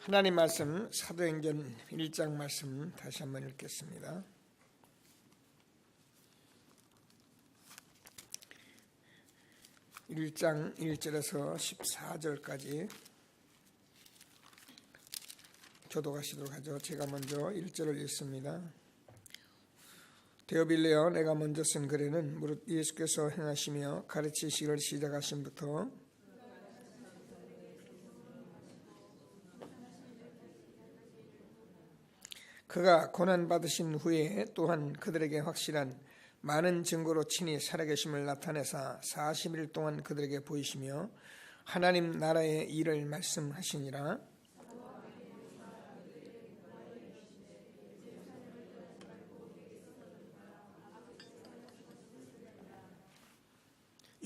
하나님 말씀 사도행전 1장 말씀 다시 한번 읽겠습니다. 1장 1절에서 14절까지 교독하시도록 하죠. 제가 먼저 1절을 읽습니다. 데오빌레여, 내가 먼저 쓴 글에는 무릇 예수께서 행하시며 가르치시기를 시작하심부터 그가 고난받으신 후에 또한 그들에게 확실한 많은 증거로 친히 살아계심을 나타내사 40일 동안 그들에게 보이시며 하나님 나라의 일을 말씀하시니라.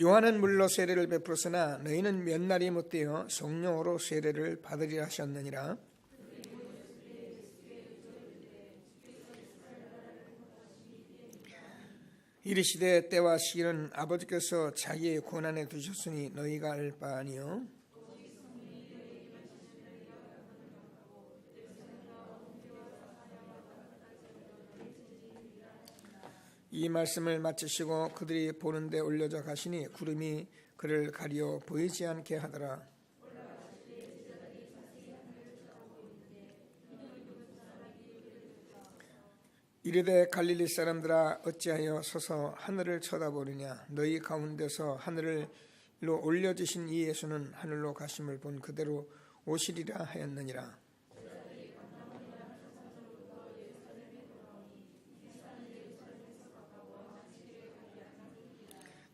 요한은 물로 세례를 베풀었으나 너희는 몇 날이 못되어 성령으로 세례를 받으리라 하셨느니라. 이르시되 때와 시기는 아버지께서 자기의 권한에 두셨으니 너희가 알 바 아니요 이 말씀을 마치시고 그들이 보는 데 올려져 가시니 구름이 그를 가리어 보이지 않게 하더라. 이르되 갈릴리 사람들아, 어찌하여 서서 하늘을 쳐다보느냐. 너희 가운데서 하늘로 올려지신 이 예수는 하늘로 가심을 본 그대로 오시리라 하였느니라.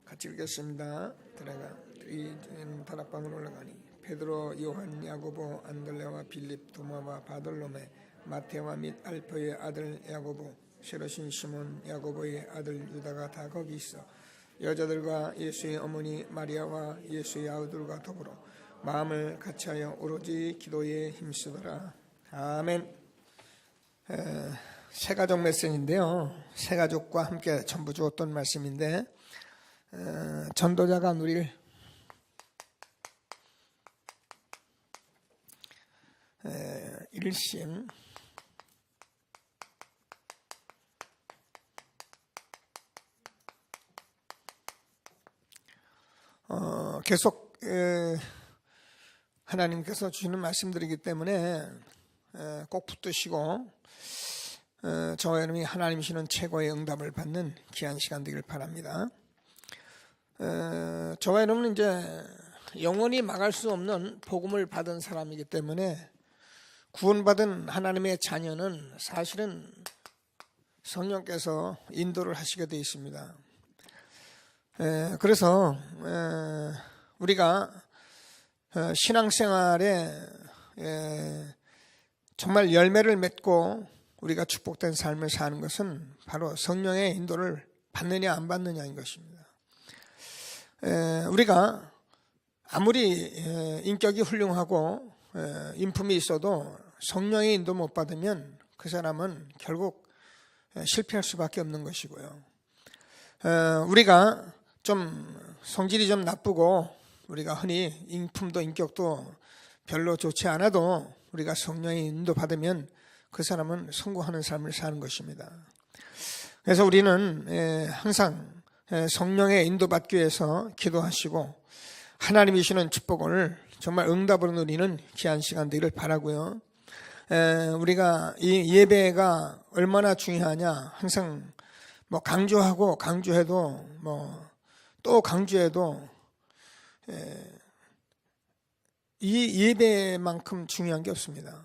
같이 읽겠습니다. 들어가 이 다락방으로 올라가니 베드로, 요한, 야고보, 안드레와 빌립, 도마와 바돌로메, 마테와 및 알포의 아들 야고보, 세로신 시몬, 야고보의 아들 유다가 다 거기 있어 여자들과 예수의 어머니 마리아와 예수의 아우들과 더불어 마음을 같이하여 오로지 기도에 힘쓰더라. 아멘. 새가족 메시지인데요, 새가족과 함께 전부 주었던 말씀인데 전도자가 누릴 일심, 계속 하나님께서 주시는 말씀들이기 때문에 꼭 붙드시고 저와 여러분이 하나님 주시는 최고의 응답을 받는 귀한 시간 되길 바랍니다. 저와 여러분은 이제 영원히 막을 수 없는 복음을 받은 사람이기 때문에 구원받은 하나님의 자녀는 사실은 성령께서 인도를 하시게 되어 있습니다. 그래서 우리가 신앙생활에 정말 열매를 맺고 우리가 축복된 삶을 사는 것은 바로 성령의 인도를 받느냐 안 받느냐인 것입니다. 우리가 아무리 인격이 훌륭하고 인품이 있어도 성령의 인도 못 받으면 그 사람은 결국 실패할 수밖에 없는 것이고요. 우리가 좀 성질이 좀 나쁘고 우리가 흔히 인품도 인격도 별로 좋지 않아도 우리가 성령의 인도 받으면 그 사람은 성공하는 삶을 사는 것입니다. 그래서 우리는 항상 성령의 인도받기 위해서 기도하시고 하나님이 주시는 축복을 정말 응답으로 누리는 귀한 시간 되기를 바라고요. 우리가 이 예배가 얼마나 중요하냐 항상 강조하고 강조해도 또 강조해도 이 예배만큼 중요한 게 없습니다.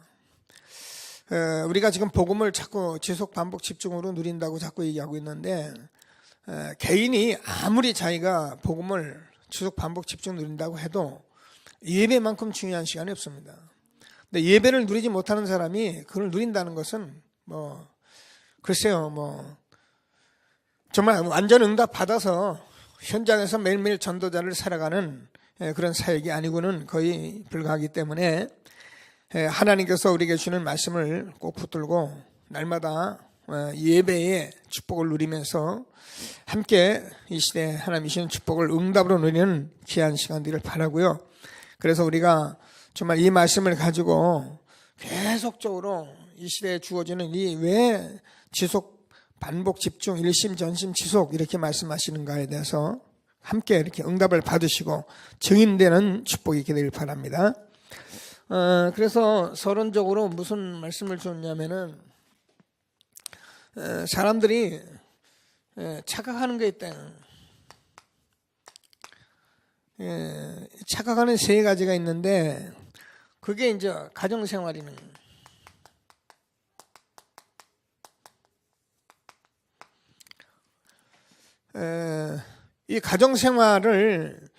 우리가 지금 복음을 자꾸 지속 반복 집중으로 누린다고 자꾸 얘기하고 있는데 개인이 아무리 자기가 복음을 지속 반복 집중 누린다고 해도 예배만큼 중요한 시간이 없습니다. 근데 예배를 누리지 못하는 사람이 그걸 누린다는 것은 글쎄요 정말 완전 응답 받아서 현장에서 매일매일 전도자를 살아가는 그런 사역이 아니고는 거의 불가하기 때문에 하나님께서 우리에게 주는 말씀을 꼭 붙들고 날마다 예배의 축복을 누리면서 함께 이 시대에 하나님이 주시는 축복을 응답으로 누리는 귀한 시간 되기를 바라고요. 그래서 우리가 정말 이 말씀을 가지고 계속적으로 이 시대에 주어지는 이 왜 지속, 반복, 집중, 일심, 전심, 지속 이렇게 말씀하시는가에 대해서 함께 이렇게 응답을 받으시고 증인되는 축복이 있게 되길 바랍니다. 그래서 서론적으로 무슨 말씀을 줬냐면은 사람들이 착각하는 게 있다. 착각하는 세 가지가 있는데 그게 이제 가정생활이는 이 가정생활을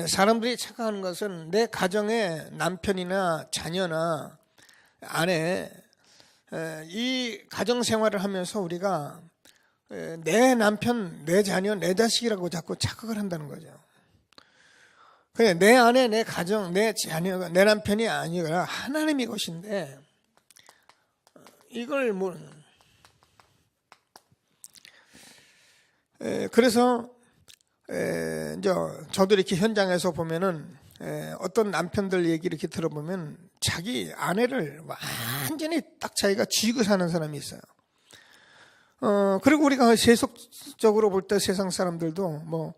사람들이 착각하는 것은 내 가정의 남편이나 자녀나 아내 이 가정생활을 하면서 우리가 내 남편, 내 자녀, 내 자식이라고 자꾸 착각을 한다는 거죠. 그냥 내 아내, 내 가정, 내 자녀가 내 남편이 아니라 하나님의 것인데 이걸 그래서 이제 저도 이렇게 현장에서 보면은 어떤 남편들 얘기 이렇게 들어보면 자기 아내를 완전히 딱 자기가 쥐고 사는 사람이 있어요. 그리고 우리가 세속적으로 볼 때 세상 사람들도 뭐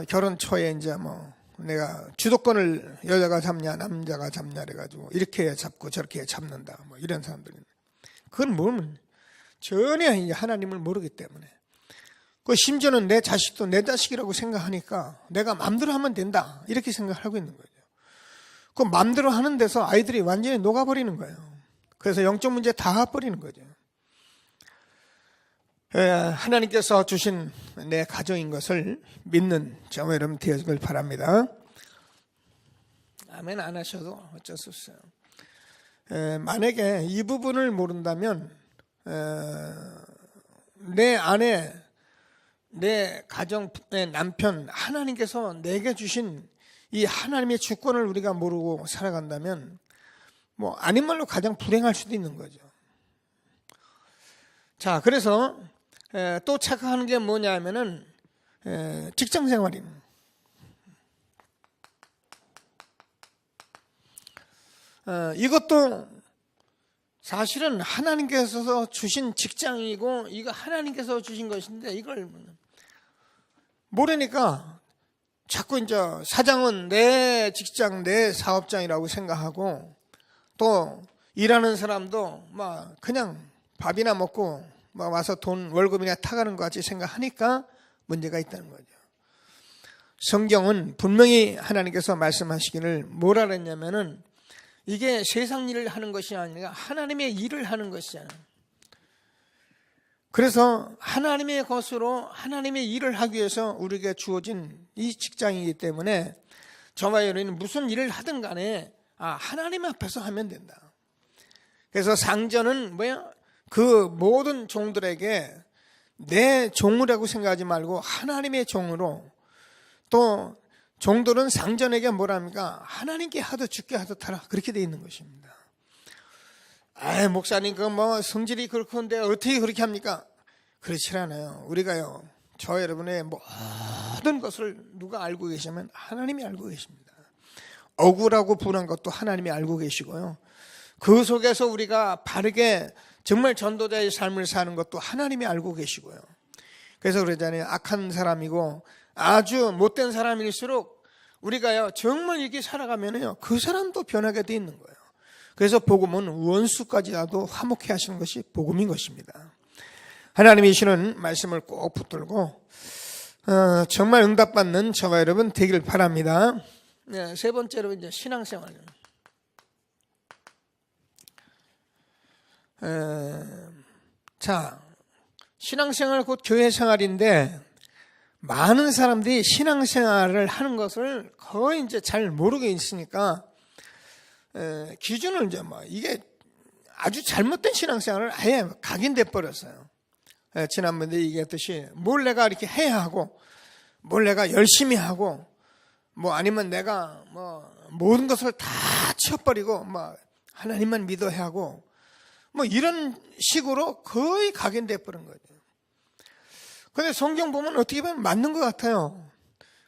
결혼 초에 이제 뭐 내가 주도권을 여자가 잡냐 남자가 잡냐 그래가지고 이렇게 잡고 저렇게 잡는다 뭐 이런 사람들이 그건 뭐면 전혀 하나님을 모르기 때문에 그 심지어는 내 자식도 내 자식이라고 생각하니까 내가 마음대로 하면 된다 이렇게 생각하고 있는 거죠. 그 마음대로 하는 데서 아이들이 완전히 녹아버리는 거예요. 그래서 영적 문제 다 버리는 거죠. 하나님께서 주신 내 가정인 것을 믿는 저와 여러분 되어지길 바랍니다. 아멘 안 하셔도 어쩔 수 없어요. 만약에 이 부분을 모른다면 내 아내, 내 가정, 내 남편, 하나님께서 내게 주신 이 하나님의 주권을 우리가 모르고 살아간다면 뭐 아닌 말로 가장 불행할 수도 있는 거죠. 자, 그래서 또 착각하는 게 뭐냐 하면은 직장 생활입니다. 이것도 사실은 하나님께서 주신 직장이고 이거 하나님께서 주신 것인데 이걸 모르니까 자꾸 이제 사장은 내 직장, 내 사업장이라고 생각하고 또 일하는 사람도 막 그냥 밥이나 먹고 막 와서 돈 월급이나 타가는 것 같이 생각하니까 문제가 있다는 거죠. 성경은 분명히 하나님께서 말씀하시기를 뭐라 그랬냐면은 이게 세상 일을 하는 것이 아니라 하나님의 일을 하는 것이잖아요. 그래서 하나님의 것으로 하나님의 일을 하기 위해서 우리에게 주어진 이 직장이기 때문에 저와 여러분은 무슨 일을 하든 간에 하나님 앞에서 하면 된다. 그래서 상전은 그 모든 종들에게 내 종이라고 생각하지 말고 하나님의 종으로 또 종들은 상전에게 뭐랍니까? 하나님께 하듯 주께 하듯 하라. 그렇게 돼 있는 것입니다. 목사님, 성질이 그렇건데 어떻게 그렇게 합니까? 그렇지 않아요. 우리가요, 저 여러분의 모든 것을 누가 알고 계시면 하나님이 알고 계십니다. 억울하고 분한 것도 하나님이 알고 계시고요. 그 속에서 우리가 바르게 정말 전도자의 삶을 사는 것도 하나님이 알고 계시고요. 그래서 그러잖아요. 악한 사람이고 아주 못된 사람일수록 우리가요 정말 이렇게 살아가면요 그 사람도 변하게 돼 있는 거예요. 그래서 복음은 원수까지라도 화목해 하시는 것이 복음인 것입니다. 하나님이 주시는 말씀을 꼭 붙들고 정말 응답받는 저와 여러분 되길 바랍니다. 네, 세 번째로 이제 신앙생활. 자, 신앙생활 곧 교회생활인데 많은 사람들이 신앙생활을 하는 것을 거의 이제 잘 모르고 있으니까 기준을 이제 이게 아주 잘못된 신앙생활을 아예 각인돼 버렸어요. 지난번에 얘기했듯이 뭘 내가 이렇게 해야 하고 뭘 내가 열심히 하고 아니면 내가 모든 것을 다 치워버리고 하나님만 믿어야 하고 이런 식으로 거의 각인돼 버린 거죠. 근데 성경 보면 어떻게 보면 맞는 것 같아요.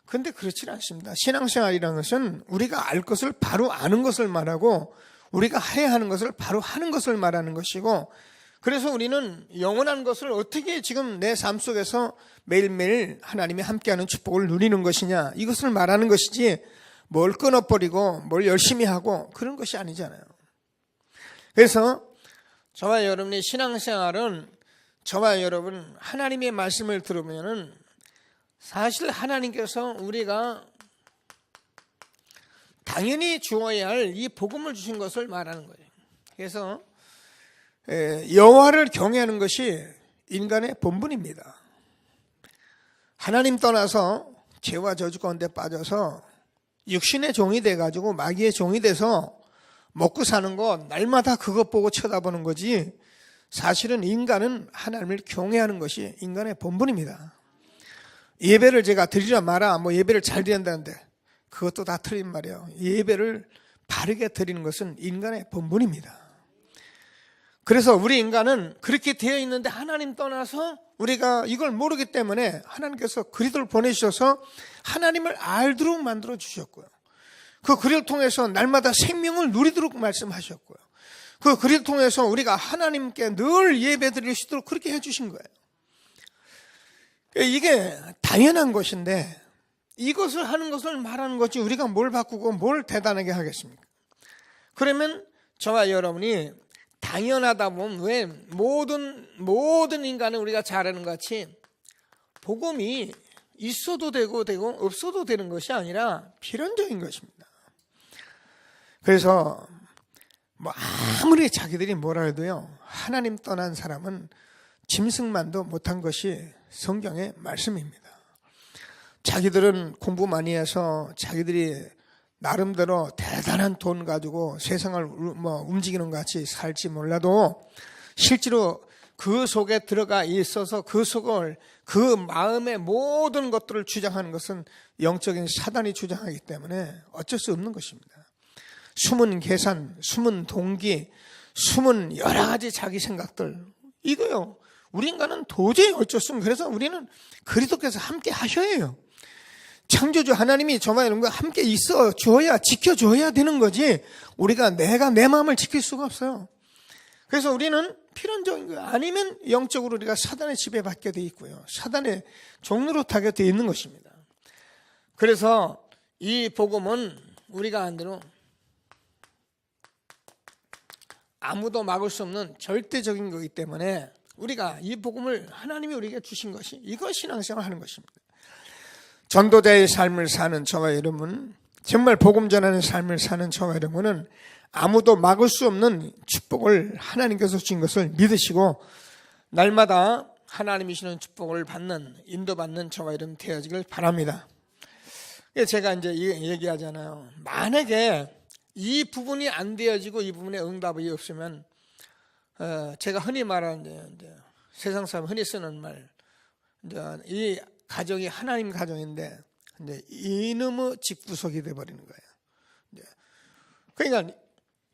근데 그렇지 않습니다. 신앙생활이라는 것은 우리가 알 것을 바로 아는 것을 말하고 우리가 해야 하는 것을 바로 하는 것을 말하는 것이고, 그래서 우리는 영원한 것을 어떻게 지금 내 삶 속에서 매일매일 하나님이 함께하는 축복을 누리는 것이냐, 이것을 말하는 것이지 뭘 끊어버리고 뭘 열심히 하고 그런 것이 아니잖아요. 그래서 저와 여러분의 신앙생활은, 저와 여러분 하나님의 말씀을 들으면은 사실 하나님께서 우리가 당연히 주어야 할 이 복음을 주신 것을 말하는 거예요. 그래서 여호와를 경외하는 것이 인간의 본분입니다. 하나님 떠나서 죄와 저주 가운데 빠져서 육신의 종이 돼가지고 마귀의 종이 돼서 먹고 사는 것, 날마다 그것 보고 쳐다보는 거지, 사실은 인간은 하나님을 경외하는 것이 인간의 본분입니다. 예배를 제가 드리라 마라, 뭐 예배를 잘 드린다는데 그것도 다 틀린 말이에요. 예배를 바르게 드리는 것은 인간의 본분입니다. 그래서 우리 인간은 그렇게 되어 있는데 하나님 떠나서 우리가 이걸 모르기 때문에 하나님께서 그리스도를 보내주셔서 하나님을 알도록 만들어 주셨고요. 그 그리스도를 통해서 날마다 생명을 누리도록 말씀하셨고요. 그 그리스도를 통해서 우리가 하나님께 늘 예배 드릴 수 있도록 그렇게 해주신 거예요. 이게 당연한 것인데 이것을 하는 것을 말하는 거지 우리가 뭘 바꾸고 뭘 대단하게 하겠습니까? 그러면 저와 여러분이 당연하다 보면 왜 모든 인간은 우리가 잘하는 것 같이 복음이 있어도 되고 없어도 되는 것이 아니라 필연적인 것입니다. 그래서 뭐 아무리 자기들이 뭐라 해도요, 하나님 떠난 사람은 짐승만도 못한 것이 성경의 말씀입니다. 자기들은 공부 많이 해서 자기들이 나름대로 대단한 돈 가지고 세상을 움직이는 것 같이 살지 몰라도 실제로 그 속에 들어가 있어서 그 속을, 그 마음의 모든 것들을 주장하는 것은 영적인 사단이 주장하기 때문에 어쩔 수 없는 것입니다. 숨은 계산, 숨은 동기, 숨은 여러 가지 자기 생각들, 이거요, 우리 인간은 도저히 어쩔 수 없는, 그래서 우리는 그리스도께서 함께 하셔야 해요. 창조주 하나님이 저와 여러분과 함께 있어 줘야, 지켜줘야 되는 거지 우리가 내가 내 마음을 지킬 수가 없어요. 그래서 우리는 필연적인 거예요. 아니면 영적으로 우리가 사단의 지배받게 돼 있고요, 사단의 종로로 타게 돼 있는 것입니다. 그래서 이 복음은 우리가 안 대로 아무도 막을 수 없는 절대적인 거기 때문에 우리가 이 복음을 하나님이 우리에게 주신 것이, 이거 신앙생활 하는 것입니다. 전도자의 삶을 사는 저와 여러분, 정말 복음 전하는 삶을 사는 저와 여러분은 아무도 막을 수 없는 축복을 하나님께서 주신 것을 믿으시고 날마다 하나님이 주시는 축복을 받는, 인도받는 저와 여러분 되어지길 바랍니다. 제가 이제 얘기하잖아요. 만약에 이 부분이 안 되어지고 이 부분에 응답이 없으면 제가 흔히 말하는 세상 사람 흔히 쓰는 말, 이 가정이 하나님 가정인데 이제 이놈의 집구석이 돼버리는 거예요. 그러니까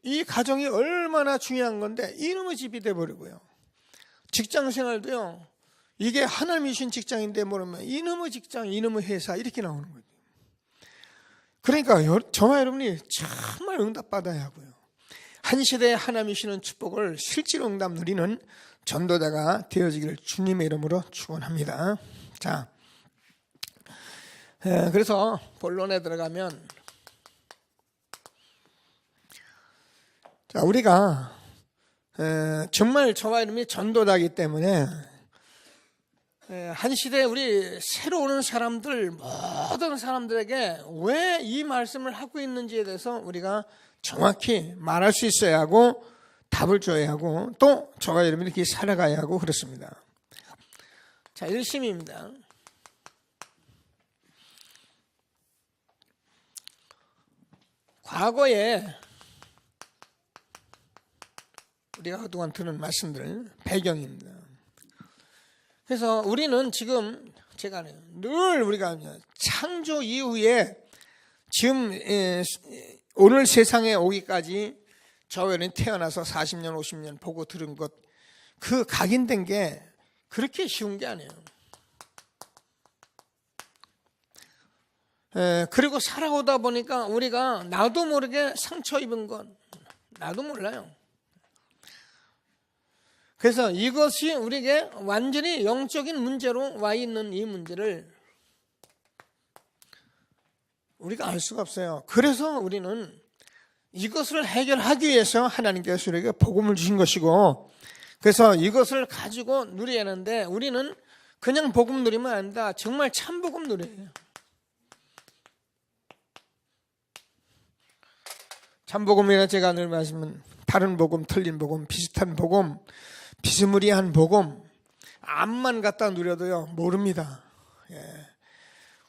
이 가정이 얼마나 중요한 건데 이놈의 집이 돼버리고요. 직장 생활도요, 이게 하나님이 주신 직장인데 모르면 이놈의 직장, 이놈의 회사 이렇게 나오는 거예요. 그러니까 저와 여러분이 정말 응답받아야 하고요, 한 시대에 하나님이 주시는 축복을 실제로 응답 누리는 전도자가 되어지기를 주님의 이름으로 축원합니다. 자, 그래서 본론에 들어가면, 자, 우리가 정말 저와 여러분이 전도자이기 때문에 한 시대에 우리 새로 오는 사람들, 모든 사람들에게 왜 이 말씀을 하고 있는지에 대해서 우리가 정확히 말할 수 있어야 하고 답을 줘야 하고 또 저와 여러분이 이렇게 살아가야 하고 그렇습니다. 자, 1심입니다. 과거에 우리가 그동안 들은 말씀들 배경입니다. 그래서 우리는 지금 제가 늘 우리가 창조 이후에 지금 오늘 세상에 오기까지 저희는 태어나서 40년 50년 보고 들은 것, 그 각인된 게 그렇게 쉬운 게 아니에요. 그리고 살아오다 보니까 우리가 나도 모르게 상처 입은 것, 나도 몰라요. 그래서 이것이 우리에게 완전히 영적인 문제로 와 있는 이 문제를 우리가 알 수가 없어요. 그래서 우리는 이것을 해결하기 위해서 하나님께서 우리에게 복음을 주신 것이고, 그래서 이것을 가지고 누려야 하는데, 우리는 그냥 복음 누리면 안 된다. 정말 참 복음 누려야 해요. 참 복음이라 제가 늘 말씀은 다른 복음, 틀린 복음, 비슷한 복음, 비스무리한 복음, 암만 갖다 누려도요 모릅니다. 예.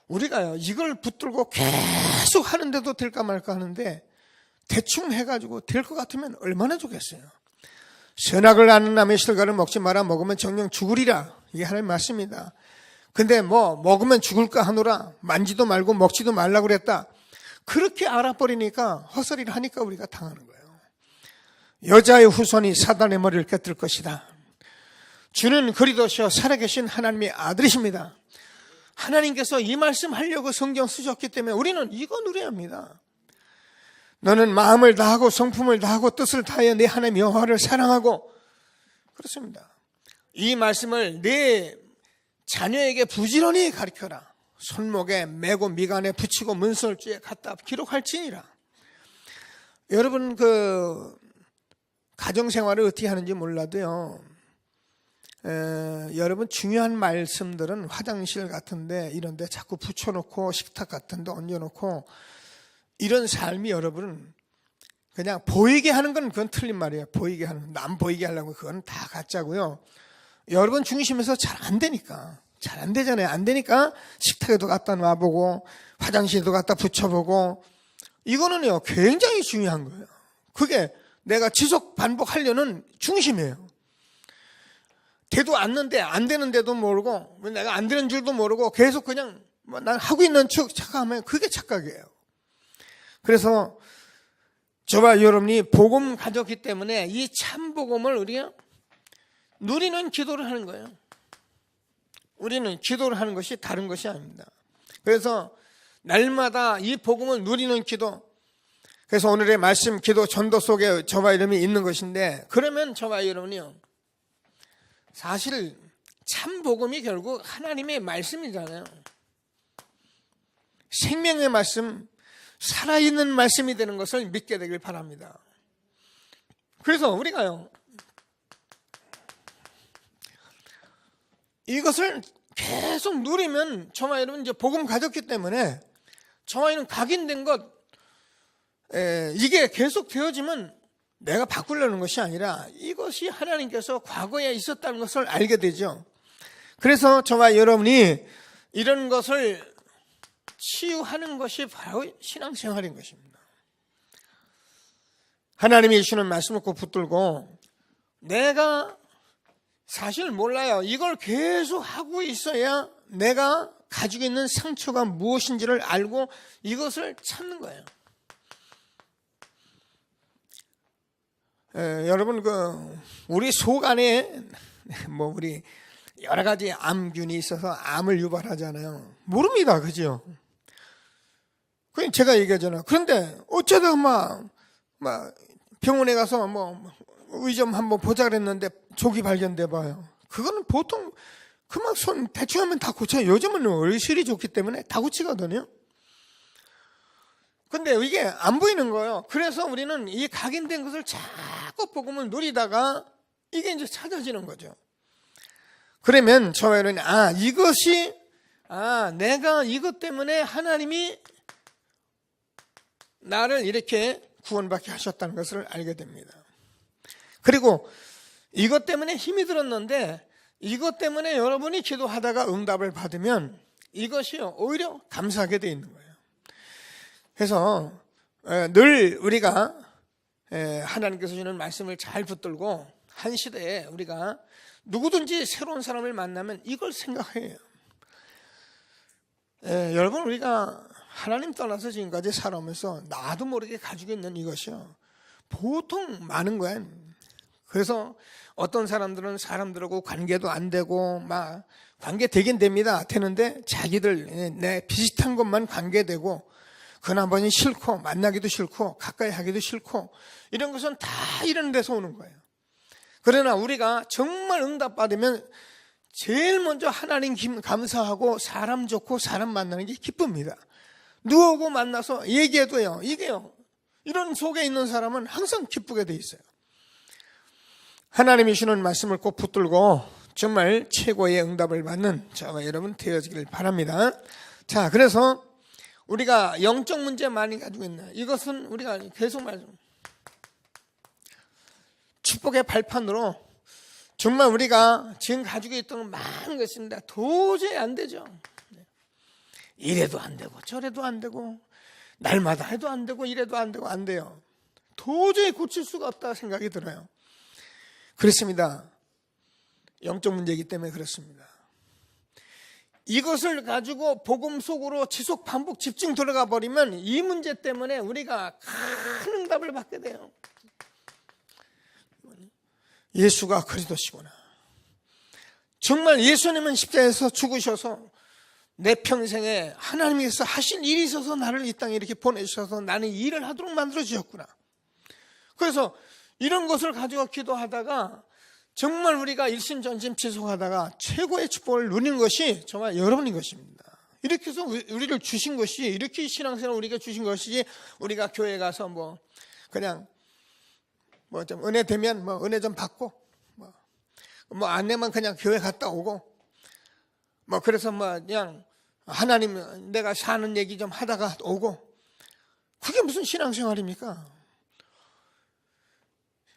우리가요 이걸 붙들고 계속 하는데도 될까 말까 하는데, 대충 해가지고 될 것 같으면 얼마나 좋겠어요. 선악을 아는 남의 실과를 먹지 마라. 먹으면 정녕 죽으리라. 이게 하나님 말씀입니다. 근데 먹으면 죽을까 하노라. 만지도 말고 먹지도 말라고 그랬다. 그렇게 알아버리니까 헛소리를 하니까 우리가 당하는 거예요. 여자의 후손이 사단의 머리를 깨뜨릴 것이다. 주는 그리스도시요 살아계신 하나님의 아들이십니다. 하나님께서 이 말씀 하려고 성경 쓰셨기 때문에 우리는 이거 누려야 합니다. 너는 마음을 다하고 성품을 다하고 뜻을 다하여 내 하나님 여호와를 사랑하고, 그렇습니다. 이 말씀을 내 자녀에게 부지런히 가르쳐라. 손목에 매고 미간에 붙이고 문설주에 갖다 기록할지니라. 여러분 가정생활을 어떻게 하는지 몰라도요, 여러분 중요한 말씀들은 화장실 같은데 이런 데 자꾸 붙여놓고 식탁 같은 데 얹어놓고 이런 삶이 여러분은 그냥 보이게 하는 건 그건 틀린 말이에요. 보이게 하는, 남 보이게 하려고 그건 다 가짜고요. 여러분 중심에서 잘 안 되니까, 잘 안 되잖아요. 안 되니까 식탁에도 갖다 놔보고 화장실에도 갖다 붙여보고, 이거는요 굉장히 중요한 거예요. 그게 내가 지속 반복하려는 중심이에요. 돼도 않는데 안 되는데도 모르고, 내가 안 되는 줄도 모르고 계속 그냥 난 하고 있는 척 착각하면 그게 착각이에요. 그래서 저와 여러분이 복음 가졌기 때문에 이 참 복음을 우리가 누리는 기도를 하는 거예요. 우리는 기도를 하는 것이 다른 것이 아닙니다. 그래서 날마다 이 복음을 누리는 기도. 그래서 오늘의 말씀 기도 전도 속에 저와 여러분이 있는 것인데, 그러면 저와 여러분이요 사실 참 복음이 결국 하나님의 말씀이잖아요. 생명의 말씀, 살아있는 말씀이 되는 것을 믿게 되길 바랍니다. 그래서 우리가요 이것을 계속 누리면, 저와 여러분 이제 복음 가졌기 때문에 저와 여러분 각인된 것, 이게 계속 되어지면 내가 바꾸려는 것이 아니라 이것이 하나님께서 과거에 있었다는 것을 알게 되죠. 그래서 저와 여러분이 이런 것을 치유하는 것이 바로 신앙생활인 것입니다. 하나님이 주시는 말씀을 꼭 붙들고, 내가 사실 몰라요. 이걸 계속 하고 있어야 내가 가지고 있는 상처가 무엇인지를 알고 이것을 찾는 거예요. 여러분 우리 속 안에 우리 여러 가지 암균이 있어서 암을 유발하잖아요. 모릅니다, 그죠? 그냥 제가 얘기하잖아요. 그런데 어쩌다가 막 병원에 가서 의점 한번 보자 그랬는데 조기 발견돼 봐요. 그거는 보통 그만 손 대충 하면 다 고쳐요. 요즘은 의술이 좋기 때문에 다 고치거든요. 근데 이게 안 보이는 거예요. 그래서 우리는 이 각인된 것을 자꾸 복음을 누리다가 이게 이제 찾아지는 거죠. 그러면 저와 여러분이 이것이 내가 이것 때문에 하나님이 나를 이렇게 구원받게 하셨다는 것을 알게 됩니다. 그리고 이것 때문에 힘이 들었는데, 이것 때문에 여러분이 기도하다가 응답을 받으면 이것이 오히려 감사하게 돼 있는 거예요. 그래서 늘 우리가 하나님께서 주는 말씀을 잘 붙들고, 한 시대에 우리가 누구든지 새로운 사람을 만나면 이걸 생각해요. 여러분, 우리가 하나님 떠나서 지금까지 살아오면서 나도 모르게 가지고 있는 이것이요 보통 많은 거예요. 그래서 어떤 사람들은 사람들하고 관계도 안 되고 관계 되긴 됩니다. 되는데 자기들 내 비슷한 것만 관계되고, 그나마니 싫고 만나기도 싫고 가까이 하기도 싫고 이런 것은 다 이런 데서 오는 거예요. 그러나 우리가 정말 응답받으면 제일 먼저 하나님 감사하고 사람 좋고 사람 만나는 게 기쁩니다. 누구하고 만나서 얘기해도요, 이게요, 이런 속에 있는 사람은 항상 기쁘게 돼 있어요. 하나님이 주는 말씀을 꼭 붙들고 정말 최고의 응답을 받는 저와 여러분 되어지길 바랍니다. 자, 그래서 우리가 영적 문제 많이 가지고 있나, 이것은 우리가 계속 말하죠. 축복의 발판으로 정말 우리가 지금 가지고 있던 많은 것인데 도저히 안 되죠. 이래도 안 되고 저래도 안 되고 날마다 해도 안 되고 이래도 안 되고 안 돼요. 도저히 고칠 수가 없다 생각이 들어요. 그렇습니다. 영적 문제이기 때문에 그렇습니다. 이것을 가지고 복음 속으로 지속 반복 집중 들어가 버리면 이 문제 때문에 우리가 큰 응답을 받게 돼요. 예수가 그리스도시구나. 정말 예수님은 십자가에서 죽으셔서 내 평생에 하나님께서 하신 일이 있어서 나를 이 땅에 이렇게 보내주셔서 나는 이 일을 하도록 만들어 주셨구나. 그래서 이런 것을 가지고 기도하다가 정말 우리가 일심전심 지속하다가 최고의 축복을 누리는 것이 정말 여러분인 것입니다. 이렇게 해서 우리를 주신 것이, 이렇게 신앙생활 우리가 주신 것이지, 우리가 교회 가서 그냥 좀 은혜 되면 은혜 좀 받고 안 되면 그냥 교회 갔다 오고 그래서 그냥 하나님 내가 사는 얘기 좀 하다가 오고, 그게 무슨 신앙생활입니까?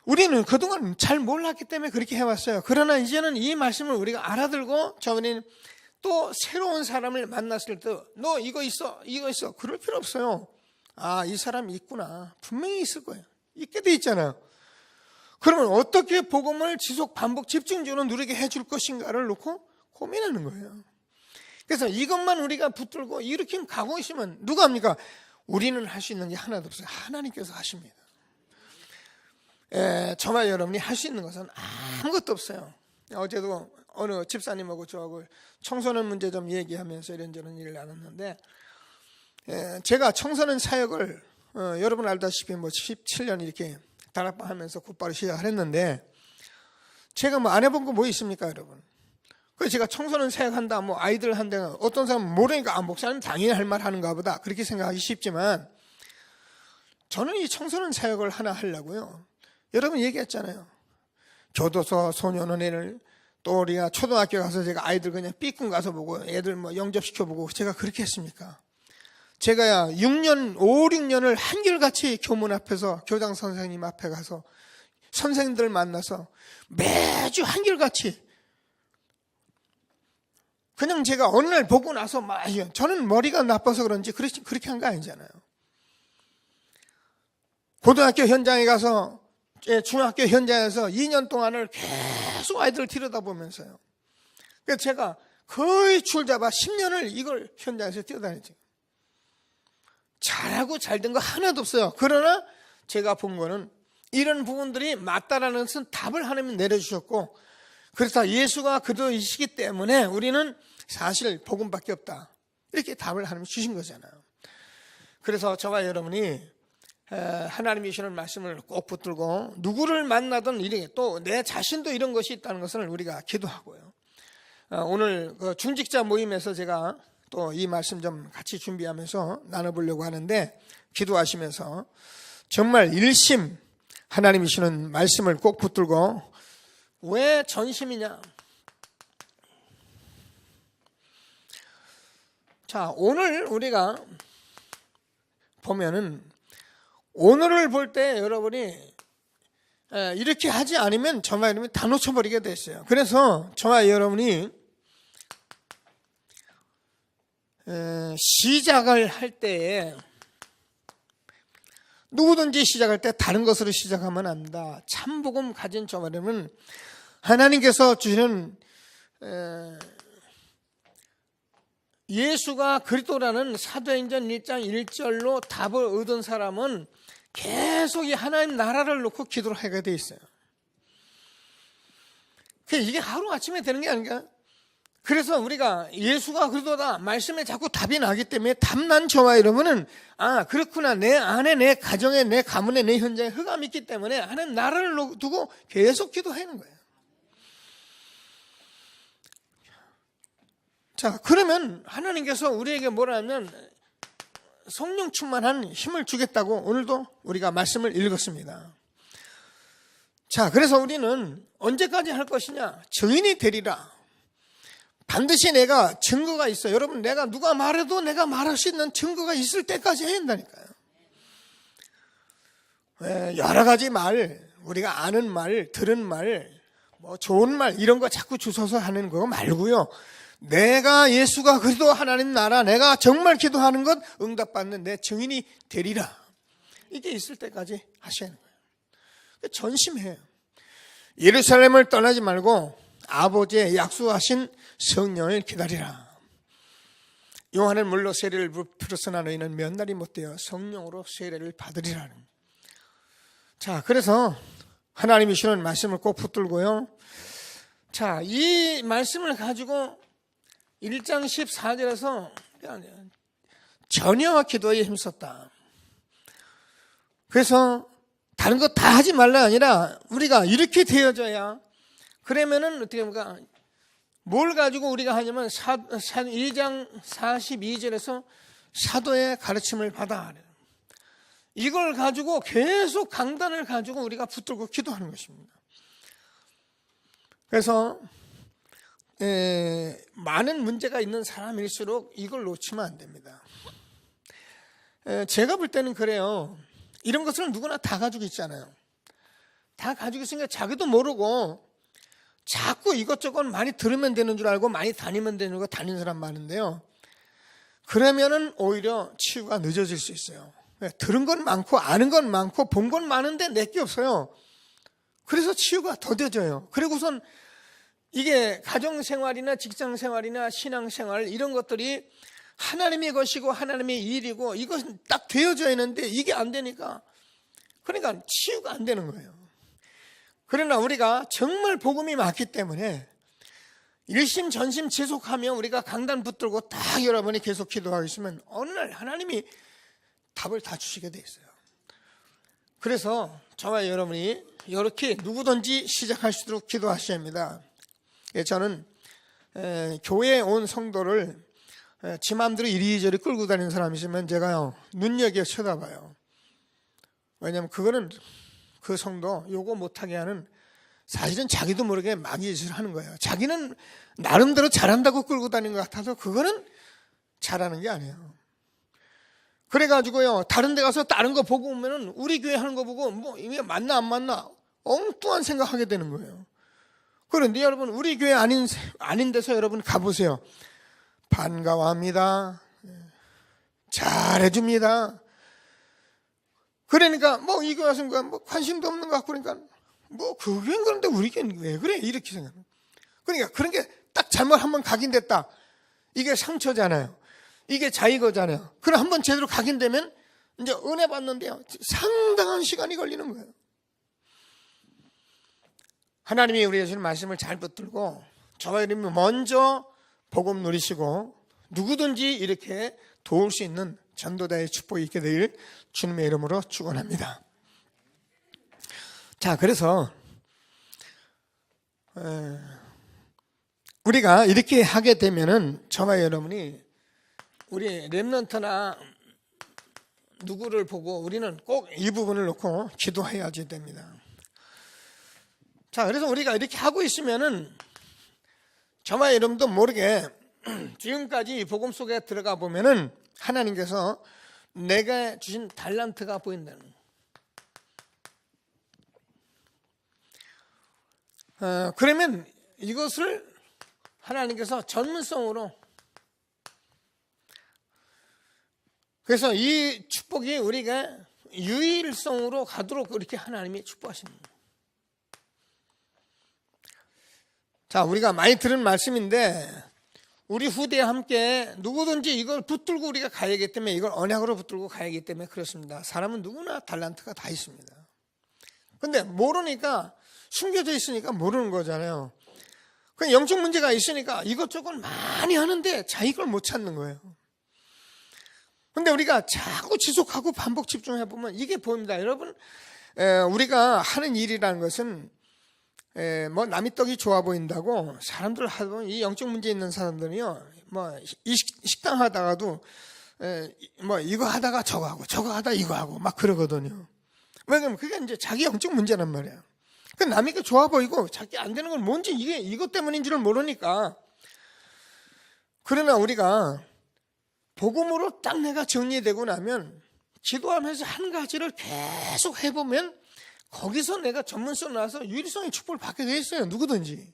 우리는 그동안 잘 몰랐기 때문에 그렇게 해왔어요. 그러나 이제는 이 말씀을 우리가 알아들고 저번에 또 새로운 사람을 만났을 때 너 이거 있어 그럴 필요 없어요. 아, 이 사람이 있구나. 분명히 있을 거예요. 있게 돼 있잖아요. 그러면 어떻게 복음을 지속 반복 집중적으로 누리게 해줄 것인가를 놓고 고민하는 거예요. 그래서 이것만 우리가 붙들고 이렇게 가고 있으면 누가 합니까? 우리는 할 수 있는 게 하나도 없어요. 하나님께서 하십니다. 저와 여러분이 할 수 있는 것은 아무것도 없어요. 어제도 어느 집사님하고 저하고 청소년 문제 좀 얘기하면서 이런저런 일을 나눴는데, 제가 청소년 사역을 여러분 알다시피 17년 이렇게 다락방 하면서 곧바로 시작을 했는데, 제가 안 해본 거 뭐 있습니까, 여러분? 그래서 제가 청소년 사역한다, 아이들 한다, 어떤 사람은 모르니까 목사님 당연히 할 말 하는가 보다 그렇게 생각하기 쉽지만, 저는 이 청소년 사역을 하나 하려고요. 여러분 얘기했잖아요. 교도소 소년원회를, 또 우리가 초등학교 가서 제가 아이들 그냥 삐끔 가서 보고 애들 영접시켜보고 제가 그렇게 했습니까? 제가 5, 6년을 한결같이 교문 앞에서 교장 선생님 앞에 가서 선생님들 만나서 매주 한결같이 그냥 제가 어느 날 보고 나서 저는 머리가 나빠서 그런지 그렇게 한 거 아니잖아요. 고등학교 현장에 가서 중학교 현장에서 2년 동안을 계속 아이들을 들여다보면서요. 그래서 제가 거의 줄잡아 10년을 이걸 현장에서 뛰어다녔죠. 잘하고 잘된 거 하나도 없어요. 그러나 제가 본 거는 이런 부분들이 맞다라는 것은 답을 하나님이 내려주셨고, 그래서 예수가 그리스도이시기 때문에 우리는 사실 복음밖에 없다, 이렇게 답을 하나님이 주신 거잖아요. 그래서 저와 여러분이 하나님이 주시는 말씀을 꼭 붙들고 누구를 만나든 이렇게 또 내 자신도 이런 것이 있다는 것을 우리가 기도하고요. 오늘 그 중직자 모임에서 제가 또 이 말씀 좀 같이 준비하면서 나눠보려고 하는데, 기도하시면서 정말 일심 하나님이 주시는 말씀을 꼭 붙들고, 왜 전심이냐? 자, 오늘 우리가 보면은 오늘을 볼 때 여러분이 이렇게 하지 않으면 저와 여러분이 다 놓쳐버리게 됐어요. 그래서 저와 여러분이 시작을 할 때에 누구든지 시작할 때 다른 것으로 시작하면 안 된다. 참복음 가진 저와 여러분, 하나님께서 주시는 예수가 그리스도라는 사도행전 1장 1절로 답을 얻은 사람은 계속 이 하나님 나라를 놓고 기도를 하게 돼 있어요. 이게 하루아침에 되는 게 아닌가? 그래서 우리가 예수가 그러도다 말씀에 자꾸 답이 나기 때문에 답난 저와 여러분은 그렇구나, 내 안에, 내 가정에, 내 가문에, 내 현장에 흑암이 있기 때문에 하나님 나라를 두고 계속 기도하는 거예요. 자, 그러면 하나님께서 우리에게 뭐라 하면 성령 충만한 힘을 주겠다고 오늘도 우리가 말씀을 읽었습니다. 자, 그래서 우리는 언제까지 할 것이냐? 증인이 되리라. 반드시 내가 증거가 있어요. 여러분, 내가 누가 말해도 내가 말할 수 있는 증거가 있을 때까지 해야 한다니까요. 여러 가지 말, 우리가 아는 말, 들은 말, 뭐 좋은 말 이런 거 자꾸 주워서 하는 거 말고요. 내가 예수가 그리스도 하나님 나라, 내가 정말 기도하는 것 응답받는 내 증인이 되리라. 이게 있을 때까지 하셔야 하는 거예요. 전심해요. 예루살렘을 떠나지 말고 아버지의 약속하신 성령을 기다리라. 요한은 물로 세례를 베풀었으나 너희는 몇 날이 못되어 성령으로 세례를 받으리라는. 자, 그래서 하나님이 주시는 말씀을 꼭 붙들고요. 자, 이 말씀을 가지고 1장 14절에서 전혀 기도에 힘썼다. 그래서 다른 거 다 하지 말라 아니라 우리가 이렇게 되어져야, 그러면은 어떻게 합니까? 뭘 가지고 우리가 하냐면 1장 42절에서 사도의 가르침을 받아. 이걸 가지고 계속 강단을 가지고 우리가 붙들고 기도하는 것입니다. 그래서 많은 문제가 있는 사람일수록 이걸 놓치면 안 됩니다. 제가 볼 때는 그래요. 이런 것을 누구나 다 가지고 있잖아요. 다 가지고 있으니까 자기도 모르고 자꾸 이것저것 많이 들으면 되는 줄 알고 많이 다니면 되는 거 다니는 사람 많은데요. 그러면은 오히려 치유가 늦어질 수 있어요. 들은 건 많고 아는 건 많고 본 건 많은데 내게 없어요. 그래서 치유가 더뎌져요. 그리고선 이게 가정생활이나 직장생활이나 신앙생활 이런 것들이 하나님의 것이고 하나님의 일이고 이것은 딱 되어져 있는데 이게 안 되니까, 그러니까 치유가 안 되는 거예요. 그러나 우리가 정말 복음이 맞기 때문에 일심 전심 지속하며 우리가 강단 붙들고 딱 여러분이 계속 기도하고 있으면 어느 날 하나님이 답을 다 주시게 돼 있어요. 그래서 저와 여러분이 이렇게 누구든지 시작할 수 있도록 기도하셔야 합니다. 저는 교회에 온 성도를 지 마음대로 이리저리 끌고 다니는 사람이 있으면 제가요 눈여겨 쳐다봐요. 왜냐하면 그거는 그 성도 요거 못하게 하는, 사실은 자기도 모르게 마귀짓을 하는 거예요. 자기는 나름대로 잘한다고 끌고 다니는 것 같아서 그거는 잘하는 게 아니에요. 그래가지고요 다른 데 가서 다른 거 보고 오면은 우리 교회 하는 거 보고 뭐 이게 맞나 안 맞나 엉뚱한 생각하게 되는 거예요. 그런데 여러분, 우리 교회 아닌 데서 여러분 가보세요. 반가워합니다. 잘해줍니다. 그러니까 뭐 이 교회 와서 뭐 관심도 없는 것 같고, 그러니까 뭐 그게 그런데 우리 교회는 왜 그래 이렇게 생각해요. 그러니까 그런 게 딱 잘못 한번 각인됐다. 이게 상처잖아요. 이게 자의거잖아요. 그럼 한번 제대로 각인되면 이제 은혜 받는데요 상당한 시간이 걸리는 거예요. 하나님이 우리의 주신 말씀을 잘 붙들고 저와 여러분이 먼저 복음 누리시고 누구든지 이렇게 도울 수 있는 전도자의 축복이 있게 되길 주님의 이름으로 축원합니다. 자, 그래서 우리가 이렇게 하게 되면은 저와 여러분이 우리 렘넌트나 누구를 보고 우리는 꼭 이 부분을 놓고 기도해야지 됩니다. 자, 그래서 우리가 이렇게 하고 있으면은 저와 여러분도 모르게 지금까지 복음 속에 들어가 보면은 하나님께서 내가 주신 달란트가 보인다는. 그러면 이것을 하나님께서 전문성으로, 그래서 이 축복이 우리가 유일성으로 가도록 그렇게 하나님이 축복하십니다. 자, 우리가 많이 들은 말씀인데 우리 후대와 함께 누구든지 이걸 붙들고 우리가 가야기 때문에, 이걸 언약으로 붙들고 가야기 때문에 그렇습니다. 사람은 누구나 달란트가 다 있습니다. 근데 모르니까, 숨겨져 있으니까 모르는 거잖아요. 그 영적 문제가 있으니까 이것저것 많이 하는데 자기 걸 못 찾는 거예요. 근데 우리가 자꾸 지속하고 반복 집중해 보면 이게 보입니다. 여러분, 우리가 하는 일이라는 것은 뭐 남이 떡이 좋아 보인다고 사람들 하도 이 영적 문제 있는 사람들이요, 뭐 이 식당 하다가도 뭐 이거 하다가 저거 하고 저거 하다 이거 하고 막 그러거든요. 왜냐면 그게 이제 자기 영적 문제란 말이에요. 그 남이 게 좋아 보이고 자기 안 되는 건 뭔지 이게 이것 때문인지를 모르니까. 그러나 우리가 복음으로 딱 내가 정리되고 나면 기도하면서 한 가지를 계속 해보면 거기서 내가 전문성 나와서 유리성의 축복을 받게 돼 있어요. 누구든지.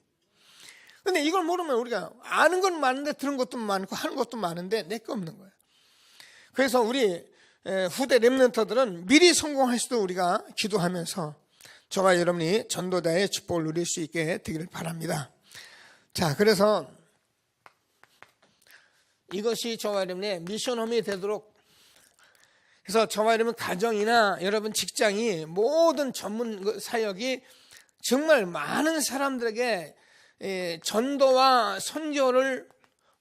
근데 이걸 모르면 우리가 아는 건 많은데 들은 것도 많고 하는 것도 많은데 내 거 없는 거예요. 그래서 우리 후대 렘넌트들은 미리 성공할 수도 우리가 기도하면서 저와 여러분이 전도자의 축복을 누릴 수 있게 되기를 바랍니다. 자, 그래서 이것이 저와 여러분의 미션홈이 되도록, 그래서 저와 여러분 가정이나 여러분 직장이 모든 전문 사역이 정말 많은 사람들에게 전도와 선교를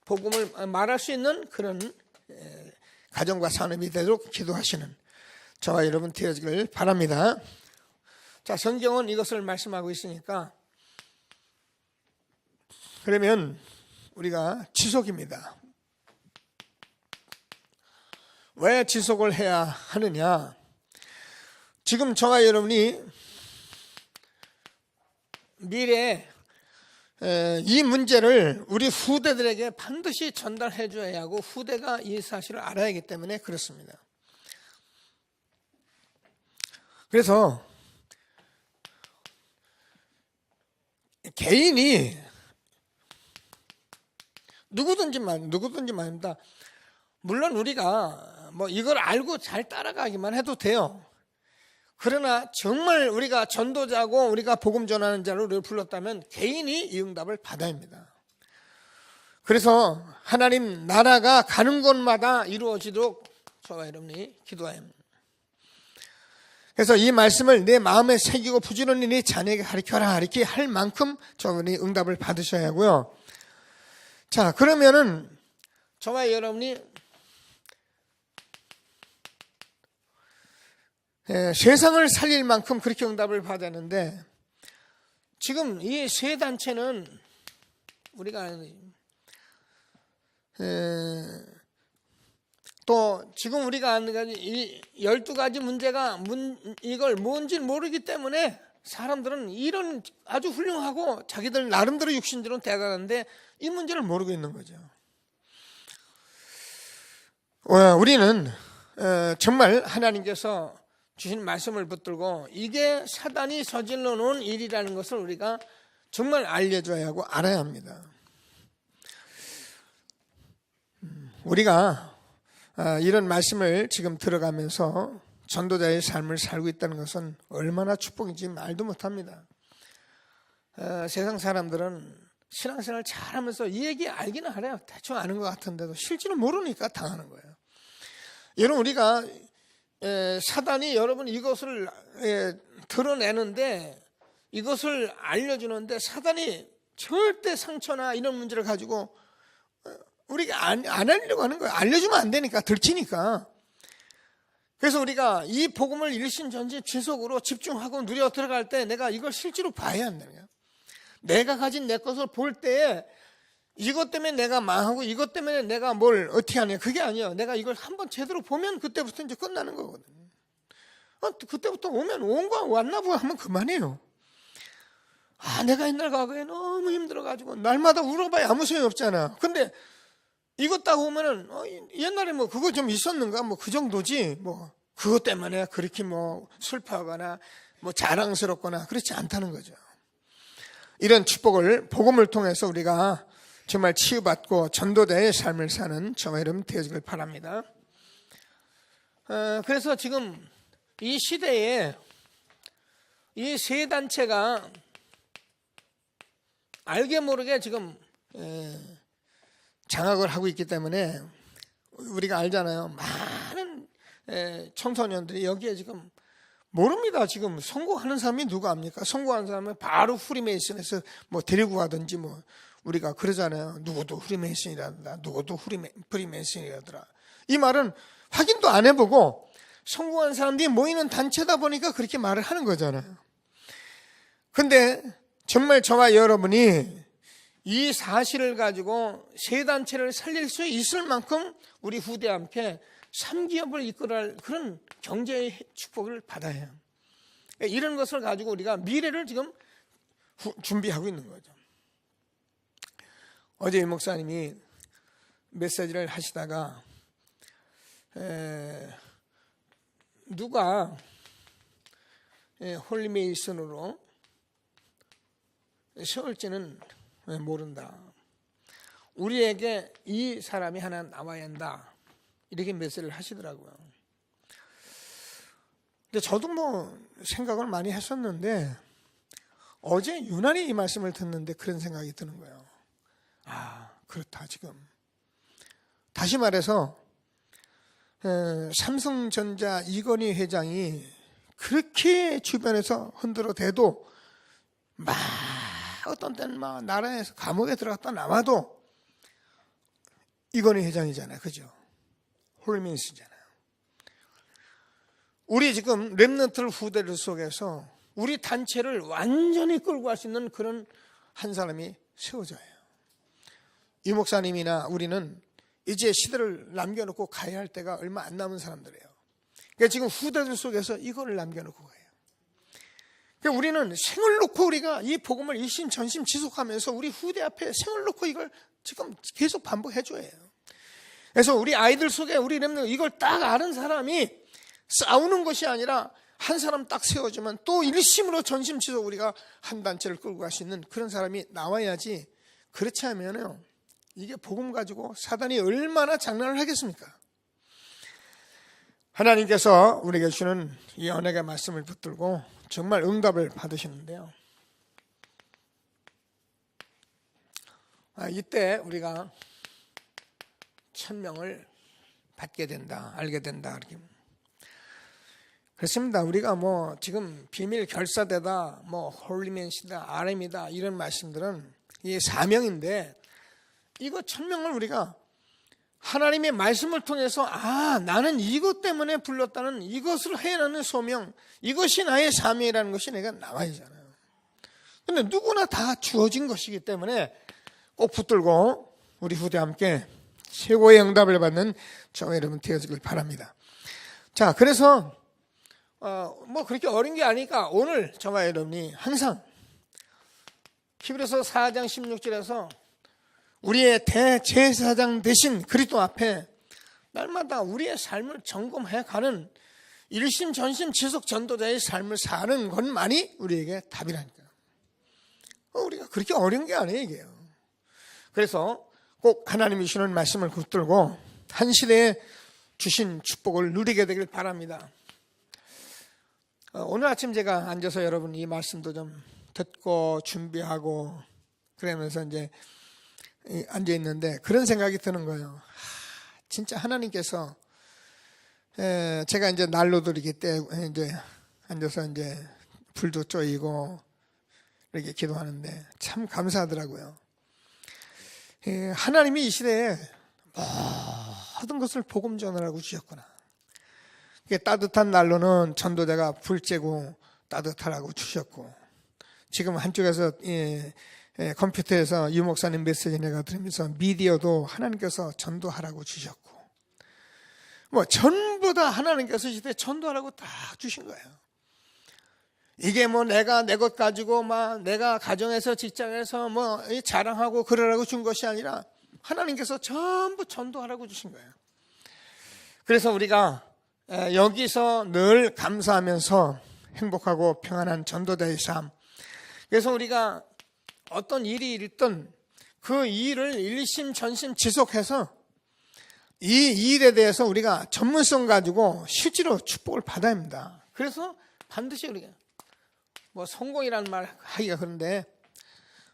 복음을 말할 수 있는 그런 가정과 산업이 되도록 기도하시는 저와 여러분 되어지길 바랍니다. 자, 성경은 이것을 말씀하고 있으니까 그러면 우리가 지속입니다. 왜 지속을 해야 하느냐? 지금 저와 여러분이 미래에 이 문제를 우리 후대들에게 반드시 전달해 줘야 하고 후대가 이 사실을 알아야 하기 때문에 그렇습니다. 그래서 개인이 누구든지 말입니다. 물론 우리가 뭐 이걸 알고 잘 따라가기만 해도 돼요. 그러나 정말 우리가 전도자고 우리가 복음 전하는 자로 우리를 불렀다면 개인이 이 응답을 받아야 합니다. 그래서 하나님 나라가 가는 곳마다 이루어지도록 저와 여러분이 기도해야 합니다. 그래서 이 말씀을 내 마음에 새기고 부지런히 네 자녀에게 가르쳐라 이렇게 할 만큼 저분이 응답을 받으셔야 하고요. 자, 그러면은 저와 여러분이 세상을 살릴 만큼 그렇게 응답을 받았는데, 지금 이 세 단체는 우리가 또 지금 우리가 아는 이 12가지 문제가 이걸 뭔지 모르기 때문에 사람들은 이런 아주 훌륭하고 자기들 나름대로 육신대로 대가는데 이 문제를 모르고 있는 거죠. 우리는 정말 하나님께서 주신 말씀을 붙들고 이게 사단이 저질러 놓은 일이라는 것을 우리가 정말 알려줘야 하고 알아야 합니다. 우리가 이런 말씀을 지금 들어가면서 전도자의 삶을 살고 있다는 것은 얼마나 축복인지 말도 못합니다. 세상 사람들은 신앙생활 잘하면서 이 얘기 알기는 하래요. 대충 아는 것 같은데도 실제로 모르니까 당하는 거예요. 여러분, 우리가 사단이 여러분 이것을 드러내는데, 이것을 알려주는데 사단이 절대 상처나 이런 문제를 가지고 우리가 안 하려고 하는 거예요. 알려주면 안 되니까, 들키니까. 그래서 우리가 이 복음을 일신전지 지속으로 집중하고 누려 들어갈 때 내가 이걸 실제로 봐야 한다는 거예요. 내가 가진 내 것을 볼 때에 이것 때문에 내가 망하고 이것 때문에 내가 뭘 어떻게 하냐, 그게 아니에요. 내가 이걸 한번 제대로 보면 그때부터 이제 끝나는 거거든요. 그때부터 오면 온 거 왔나 보야 하면 그만해요. 내가 옛날 과거에 너무 힘들어가지고 날마다 울어봐야 아무 소용이 없잖아. 근데 이것 딱 오면은 옛날에 뭐 그거 좀 있었는가 뭐 그 정도지, 뭐 그것 때문에 그렇게 뭐 슬퍼하거나 뭐 자랑스럽거나 그렇지 않다는 거죠. 이런 축복을 복음을 통해서 우리가 정말 치유받고 전도자의 삶을 사는 저와 여러분 되어지길 바랍니다. 그래서 지금 이 시대에 이 세 단체가 알게 모르게 지금 장악을 하고 있기 때문에 우리가 알잖아요. 많은 청소년들이 여기에 지금 모릅니다. 지금 성공하는 사람이 누가 압니까? 성공하는 사람은 바로 프리메이슨에서 뭐 데리고 가든지 뭐 우리가 그러잖아요. 누구도 프리메이슨이라더라. 누구도 프리메이슨이라더라. 이 말은 확인도 안 해보고 성공한 사람들이 모이는 단체다 보니까 그렇게 말을 하는 거잖아요. 근데 정말 저와 여러분이 이 사실을 가지고 세 단체를 살릴 수 있을 만큼 우리 후대와 함께 3기업을 이끌어갈 그런 경제의 축복을 받아야 해요. 이런 것을 가지고 우리가 미래를 지금 준비하고 있는 거죠. 어제 유 목사님이 메시지를 하시다가 누가 홀리메이슨으로 세울지는 모른다. 우리에게 이 사람이 하나 나와야 한다. 이렇게 메시지를 하시더라고요. 근데 저도 뭐 생각을 많이 했었는데 어제 유난히 이 말씀을 듣는데 그런 생각이 드는 거예요. 아, 그렇다 지금. 다시 말해서 삼성전자 이건희 회장이 그렇게 주변에서 흔들어 대도 막 어떤 때는 막 나라에서 감옥에 들어갔다 나와도 이건희 회장이잖아요. 그죠? 홀리메이슨이잖아요. 우리 지금 렘넌트 후대들 속에서 우리 단체를 완전히 끌고 갈 수 있는 그런 한 사람이 세워져야 해요. 이 목사님이나 우리는 이제 시대를 남겨놓고 가야 할 때가 얼마 안 남은 사람들이에요. 그러니까 지금 후대들 속에서 이거를 남겨놓고 가요. 그러니까 우리는 생을 놓고 우리가 이 복음을 일심 전심 지속하면서 우리 후대 앞에 생을 놓고 이걸 지금 계속 반복해줘야 해요. 그래서 우리 아이들 속에 우리 렘넌트 이걸 딱 아는 사람이 싸우는 것이 아니라 한 사람 딱 세워주면 또 일심으로 전심 지속 우리가 한 단체를 끌고 갈 수 있는 그런 사람이 나와야지. 그렇지 않으면요, 이게 복음 가지고 사단이 얼마나 장난을 하겠습니까? 하나님께서 우리에게 주는 이 언약의 말씀을 붙들고 정말 응답을 받으시는데요. 이때 우리가 1000명을 받게 된다, 알게 된다. 이렇게. 그렇습니다. 우리가 뭐 지금 비밀 결사대다, 뭐 홀리맨시다, RM이다 이런 말씀들은 이게 사명인데 이거 1000명을 우리가 하나님의 말씀을 통해서 나는 이것 때문에 불렀다는 이것을 해내는 소명, 이것이 나의 사명이라는 것이 내가 나와야잖아요. 근데 누구나 다 주어진 것이기 때문에 꼭 붙들고 우리 후대와 함께 최고의 응답을 받는 저와 여러분 되어지길 바랍니다. 자, 그래서 뭐 그렇게 어려운 게 아니니까 오늘 저와 여러분이 항상 히브리서 4장 16절에서 우리의 대제사장 되신 그리스도 앞에 날마다 우리의 삶을 점검해 가는 일심 전심 지속 전도자의 삶을 사는 것만이 우리에게 답이라니까요. 우리가 그렇게 어려운 게 아니에요, 이게요. 그래서 꼭 하나님이 주시는 말씀을 붙들고 한 시대에 주신 축복을 누리게 되길 바랍니다. 오늘 아침 제가 앉아서 여러분 이 말씀도 좀 듣고 준비하고 그러면서 이제 앉아 있는데 그런 생각이 드는 거예요. 진짜 하나님께서 제가 이제 난로들이기 때문에 이제 앉아서 이제 불도 쪼이고 이렇게 기도하는데 참 감사하더라고요. 하나님이 이 시대에 모든 것을 복음 전하라고 주셨구나. 따뜻한 난로는 전도자가 불 쬐고 따뜻하라고 주셨고, 지금 한쪽에서 컴퓨터에서 유 목사님 메시지 내가 들으면서 미디어도 하나님께서 전도하라고 주셨고, 뭐 전부 다 하나님께서 이 시대에 전도하라고 딱 주신 거예요. 이게 뭐 내가 내 것 가지고 막 내가 가정에서 직장에서 뭐 자랑하고 그러라고 준 것이 아니라 하나님께서 전부 전도하라고 주신 거예요. 그래서 우리가 여기서 늘 감사하면서 행복하고 평안한 전도자의 삶. 그래서 우리가 어떤 일이 있든 그 일을 일심 전심 지속해서 이 일에 대해서 우리가 전문성 가지고 실제로 축복을 받아야 합니다. 그래서 반드시 우리가 뭐 성공이라는 말 하기가 그런데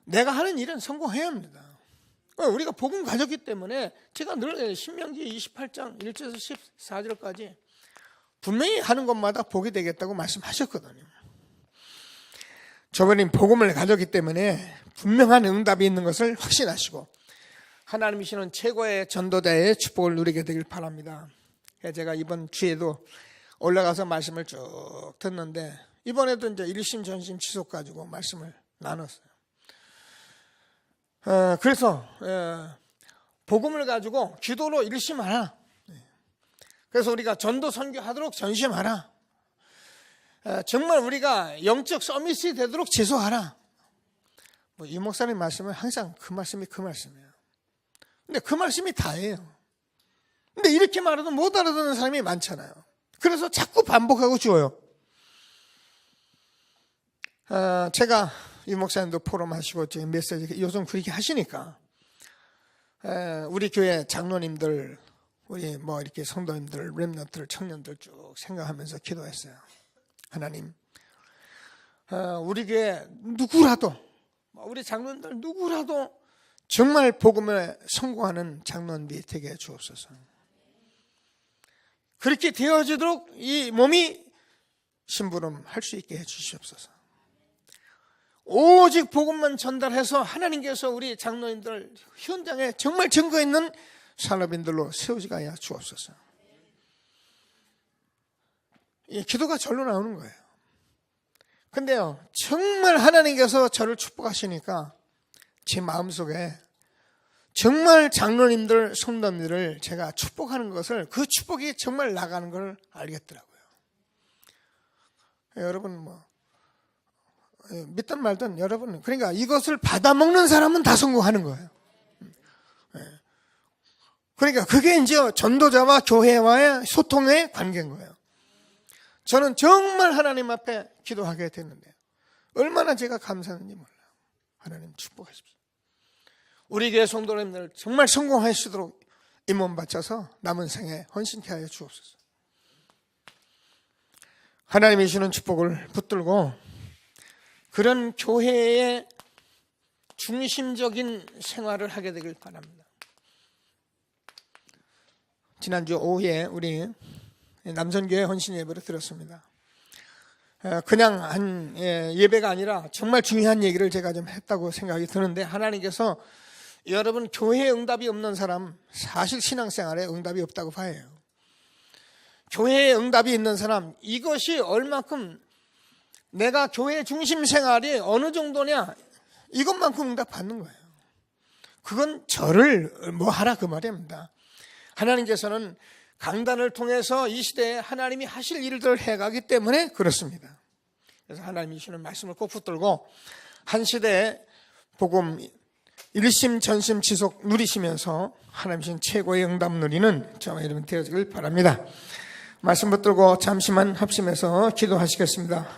내가 하는 일은 성공해야 합니다. 우리가 복음 가졌기 때문에 제가 늘 신명기 28장 1절에서 14절까지 분명히 하는 것마다 복이 되겠다고 말씀하셨거든요. 저번에 복음을 가졌기 때문에 분명한 응답이 있는 것을 확신하시고 하나님이시는 최고의 전도자의 축복을 누리게 되길 바랍니다. 제가 이번 주에도 올라가서 말씀을 쭉 듣는데 이번에도 이제 일심 전심 지속 가지고 말씀을 나눴어요. 그래서 복음을 가지고 기도로 일심하라. 그래서 우리가 전도 선교하도록 전심하라. 정말 우리가 영적 서밋이 되도록 지소하라. 이 목사님 말씀은 항상 그 말씀이에요. 근데 그 말씀이 다예요. 근데 이렇게 말해도 못 알아듣는 사람이 많잖아요. 그래서 자꾸 반복하고 죽어요. 제가 이 목사님도 포럼 하시고 메시지 요즘 그렇게 하시니까 우리 교회 장로님들, 우리 뭐 이렇게 성도님들, 렘넌트들, 청년들 쭉 생각하면서 기도했어요. 하나님, 우리 교회 누구라도, 우리 장로님들 누구라도 정말 복음에 성공하는 장로님이 되게 주옵소서. 그렇게 되어지도록 이 몸이 심부름할 수 있게 해주시옵소서. 오직 복음만 전달해서 하나님께서 우리 장로님들 현장에 정말 증거 있는 산업인들로 세우지가 하여 주옵소서. 이 기도가 절로 나오는 거예요. 근데요, 정말 하나님께서 저를 축복하시니까 제 마음속에 정말 장로님들, 성도님들을 제가 축복하는 것을, 그 축복이 정말 나가는 걸 알겠더라고요. 여러분 믿든 말든 여러분, 그러니까 이것을 받아먹는 사람은 다 성공하는 거예요. 그러니까 그게 이제 전도자와 교회와의 소통의 관계인 거예요. 저는 정말 하나님 앞에 기도하게 됐는데 얼마나 제가 감사한지 몰라요. 하나님 축복하십시오. 우리 교회 성도님들 정말 성공하시도록 이 몸 바쳐서 남은 생에 헌신케 하여 주옵소서. 하나님이 주시는 축복을 붙들고 그런 교회의 중심적인 생활을 하게 되길 바랍니다. 지난주 오후에 우리 남선교회 헌신 예배를 드렸습니다. 그냥 한 예배가 아니라 정말 중요한 얘기를 제가 좀 했다고 생각이 드는데, 하나님께서 여러분 교회에 응답이 없는 사람 사실 신앙생활에 응답이 없다고 봐요. 교회에 응답이 있는 사람, 이것이 얼마큼 내가 교회 중심 생활이 어느 정도냐, 이것만큼 응답 받는 거예요. 그건 저를 뭐 하라 그 말입니다. 하나님께서는 강단을 통해서 이 시대에 하나님이 하실 일들을 해가기 때문에 그렇습니다. 그래서 하나님이 주시는 말씀을 꼭 붙들고 한 시대에 복음 일심 전심 지속 누리시면서 하나님 주신 최고의 응답 누리는 저와 여러분 되어지길 바랍니다. 말씀 붙들고 잠시만 합심해서 기도하시겠습니다.